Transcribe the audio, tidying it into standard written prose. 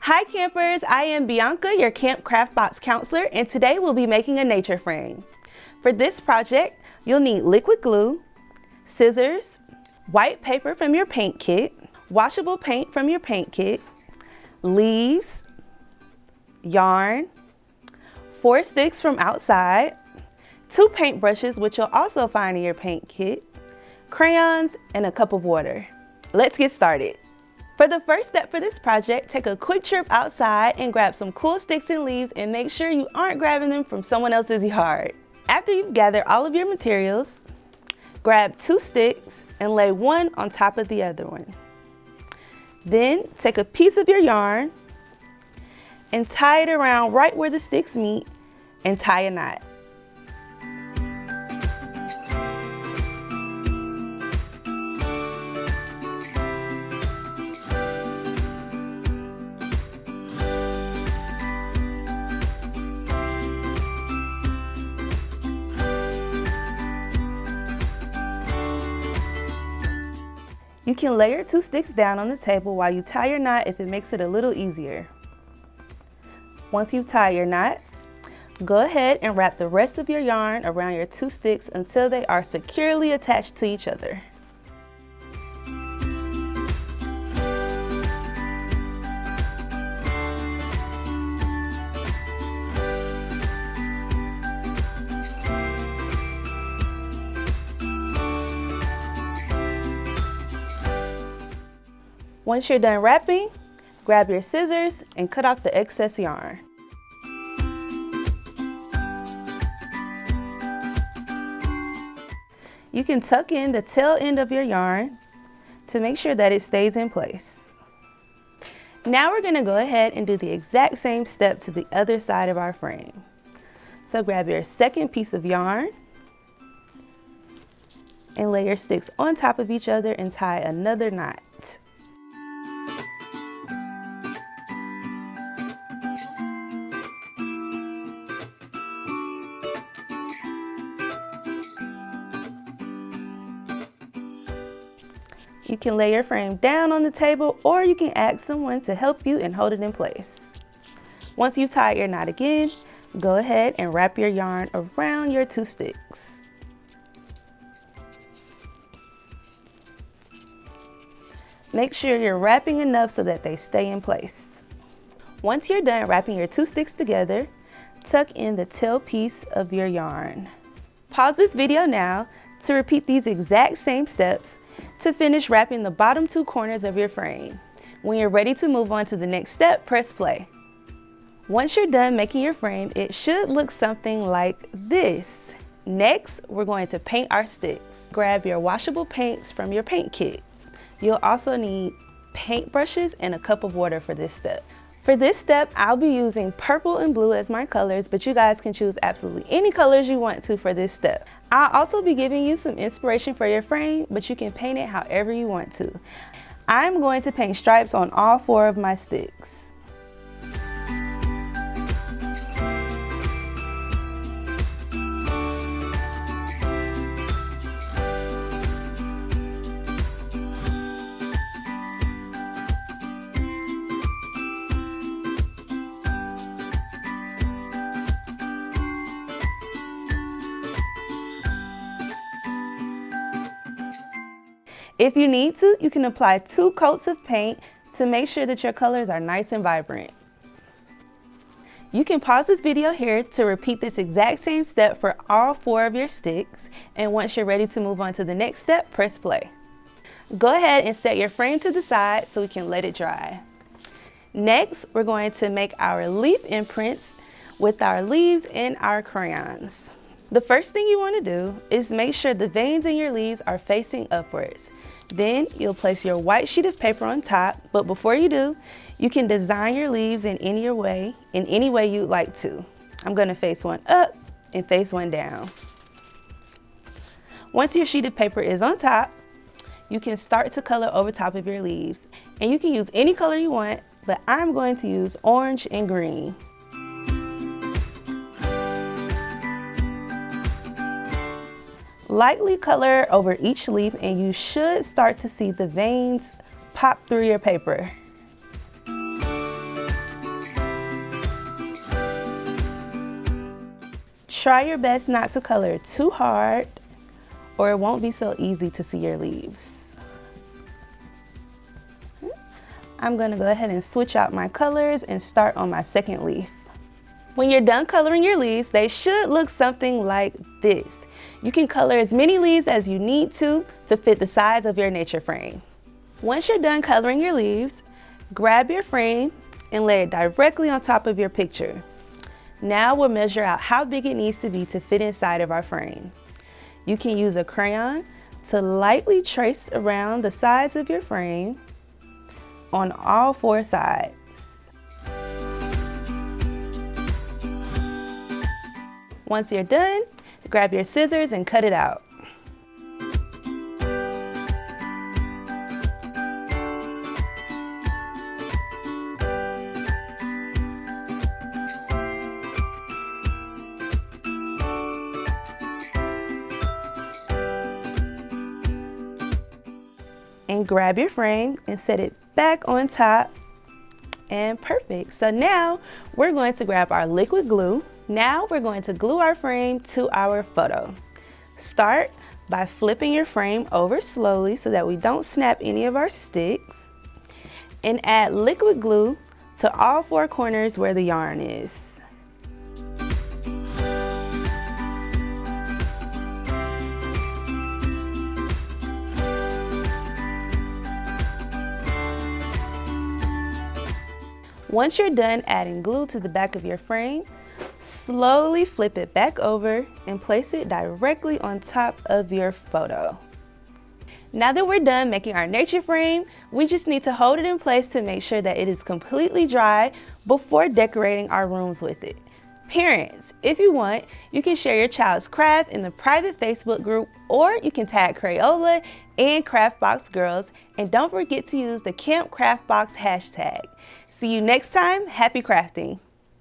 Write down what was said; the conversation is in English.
Hi campers, I am Bianca, your Camp Craft Box counselor, and today we'll be making a nature frame. For this project, you'll need liquid glue, scissors, white paper from your paint kit, washable paint from your paint kit, leaves, yarn, 4 sticks from outside, 2 paint brushes which you'll also find in your paint kit, crayons, and a cup of water. Let's get started. For the first step for this project, take a quick trip outside and grab some cool sticks and leaves and make sure you aren't grabbing them from someone else's yard. After you've gathered all of your materials, grab 2 sticks and lay one on top of the other one. Then take a piece of your yarn and tie it around right where the sticks meet and tie a knot. You can lay your 2 sticks down on the table while you tie your knot if it makes it a little easier. Once you've tied your knot, go ahead and wrap the rest of your yarn around your 2 sticks until they are securely attached to each other. Once you're done wrapping, grab your scissors and cut off the excess yarn. You can tuck in the tail end of your yarn to make sure that it stays in place. Now we're going to go ahead and do the exact same step to the other side of our frame. So grab your second piece of yarn and lay your sticks on top of each other and tie another knot. You can lay your frame down on the table or you can ask someone to help you and hold it in place. Once you've tied your knot again, go ahead and wrap your yarn around your 2 sticks. Make sure you're wrapping enough so that they stay in place. Once you're done wrapping your 2 sticks together, tuck in the tail piece of your yarn. Pause this video now to repeat these exact same steps to finish wrapping the bottom 2 corners of your frame. When you're ready to move on to the next step, press play. Once you're done making your frame, it should look something like this. Next, we're going to paint our sticks. Grab your washable paints from your paint kit. You'll also need paint brushes and a cup of water for this step. For this step, I'll be using purple and blue as my colors, but you guys can choose absolutely any colors you want to for this step. I'll also be giving you some inspiration for your frame, but you can paint it however you want to. I'm going to paint stripes on all 4 of my sticks. If you need to, you can apply 2 coats of paint to make sure that your colors are nice and vibrant. You can pause this video here to repeat this exact same step for all 4 of your sticks, and once you're ready to move on to the next step, press play. Go ahead and set your frame to the side so we can let it dry. Next, we're going to make our leaf imprints with our leaves and our crayons. The first thing you want to do is make sure the veins in your leaves are facing upwards. Then you'll place your white sheet of paper on top, but before you do, you can design your leaves in any way you'd like to. I'm going to face one up and face one down. Once your sheet of paper is on top, you can start to color over top of your leaves. And you can use any color you want, but I'm going to use orange and green. Lightly color over each leaf and you should start to see the veins pop through your paper. Try your best not to color too hard, or it won't be so easy to see your leaves. I'm gonna go ahead and switch out my colors and start on my second leaf. When you're done coloring your leaves, they should look something like this. You can color as many leaves as you need to fit the size of your nature frame. Once you're done coloring your leaves, grab your frame and lay it directly on top of your picture. Now we'll measure out how big it needs to be to fit inside of our frame. You can use a crayon to lightly trace around the sides of your frame on all 4 sides. Once you're done, grab your scissors and cut it out. And grab your frame and set it back on top, and perfect. So now we're going to grab our liquid glue. Now we're going to glue our frame to our photo. Start by flipping your frame over slowly so that we don't snap any of our sticks, and add liquid glue to all 4 corners where the yarn is. Once you're done adding glue to the back of your frame, slowly flip it back over and place it directly on top of your photo. Now that we're done making our nature frame, we just need to hold it in place to make sure that it is completely dry before decorating our rooms with it. Parents, if you want, you can share your child's craft in the private Facebook group, or you can tag Crayola and CraftBox Girls, and don't forget to use the Camp CraftBox hashtag. See you next time. Happy crafting!